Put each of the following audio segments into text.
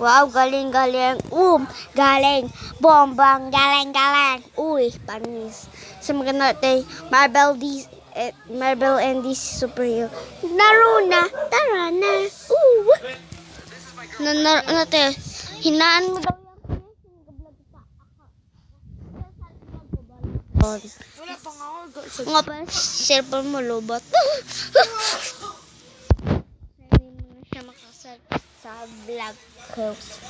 Wow, galing-galing. Galing. Bombang, galing-galing. Uy, panis. Sa mga natin, Marvel and DC superhero. Laro na. Tara na. Natin, hinaan mo daw yan. Wala pa nga ako. Nga pa, cellphone mo lobot. Hindi mo na siya makasal sa vlog house.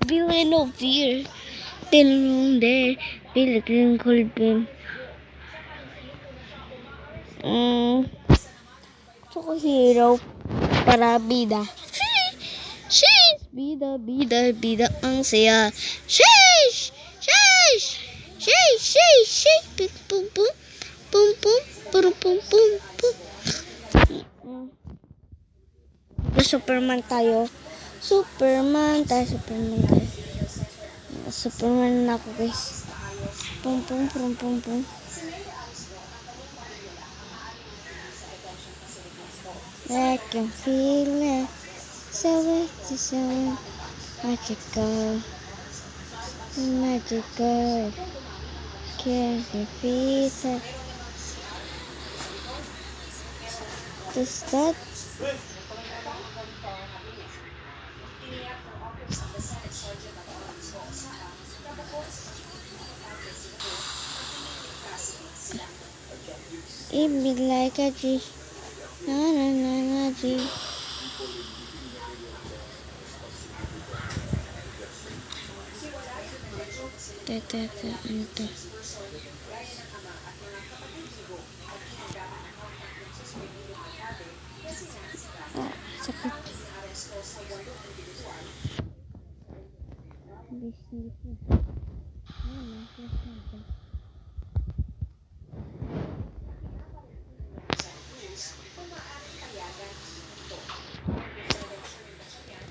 Villain of fear. Tilong there. Pilgrim Colbin. Gusto ko hero para bida. Sheesh! Bida ang saya. Sheesh! Pum pum. Pum pum. Pum pum pum pum. Superman tayo. Superman na ako, guys. Pum pum. I can feel it, so magical, can you feel it? Just that. It be like a G. Na G. Ante. Sakit.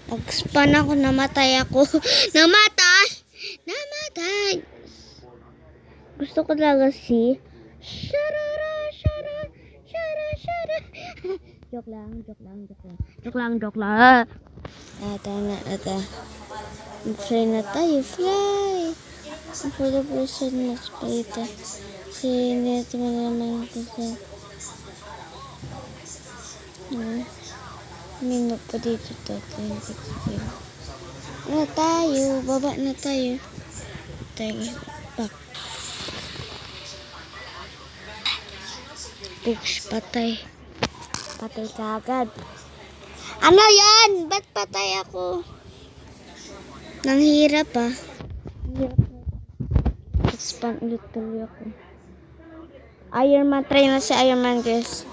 Nag-span ako, namatay ako. Namatay! Gusto ko talaga si Sharara. Joke lang. Ata. Fly na tayo, fly! For the person next palita. Sinito mo naman kasi. Mingo pa dito tayo. Baba na tayo. Back. Books, patay ka agad. Ano yan? Ba't patay ako? Nanghirap ah. Expand ulit tuloy ako. Iron Man, try na si Iron Man, guys.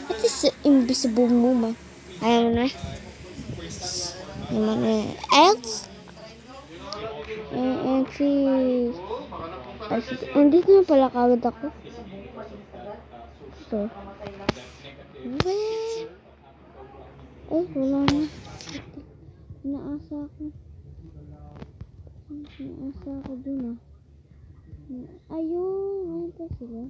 What is invisible movement? Iron Man. Else? And see. Andito na pala kagad ako. So. Wala na. Naasa ako dun ah. Ayun pa sila.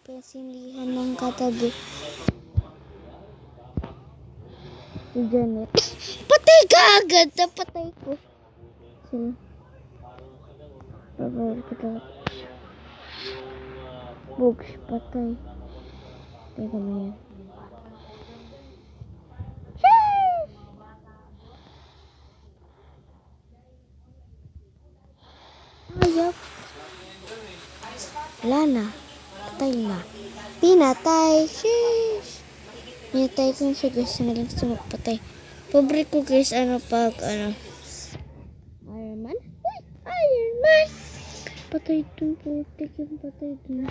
Pesindihan ng katabi. Si Janet. Patay ka agad! Napatay ko. Sila. Pabawal ko talaga. Bugs, patay. Teka mo yan. Ayop. Wala na. Patay na. Pinatay. Sheesh. Pinatay ko siya, guys. Nalang gusto magpatay. Pobre ko, guys. Pag Iron Man? Uy! Iron Man! Patay dun. Putik yung patay dun.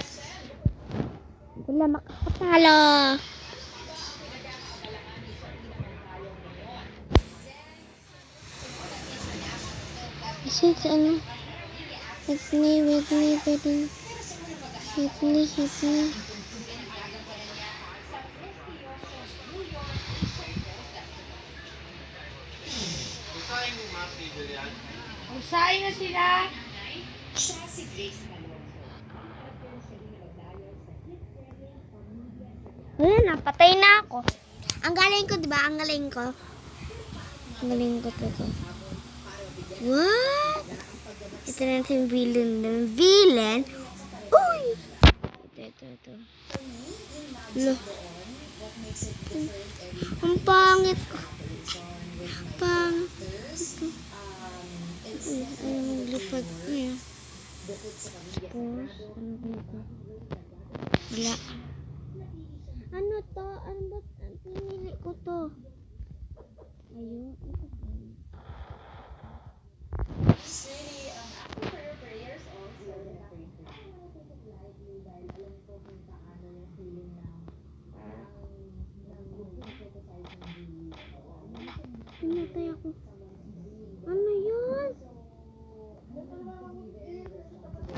Wala makakatalo. Kasi ano, hit me, hit me, hit me, hit me, hit me. Usain na sila. Wala na, patay na ako. Ang galing ko, di ba? Ang galing ko. Ang galing ko to. What? Ito na yung villain. Villain? Uy! Ito. Lo. Ang pangit ko. Ano maglipad ko yan? Pause. Ano dito? Wala. Ano to? Ano ba? Pinili ko to. Ayun. Ito to. Pinatay ako. Ano yun?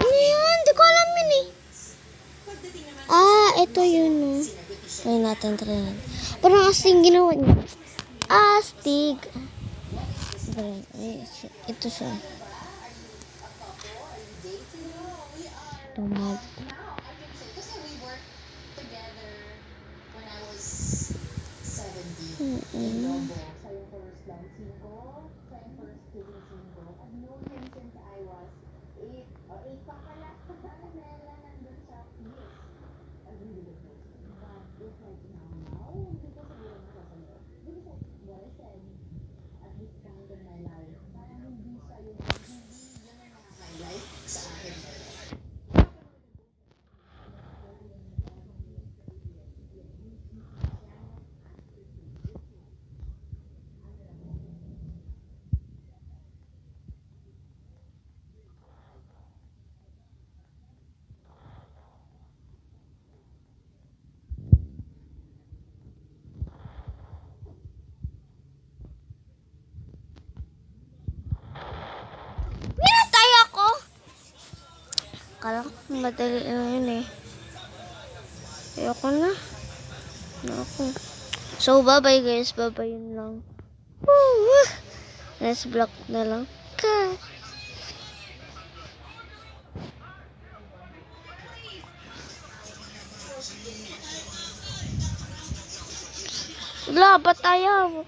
Ano yun? Di ko alam yun eh. Ito yun oh. Try natin. Parang astig ginawa niya. Astig. Ito siya. Tomad. Pinatay ako! Kala ko madali lang yun eh. Ayoko na. Ako. So, bye-bye guys. Bye-bye yun lang. Woo! Let's block na lang. Wala, ba't tayo?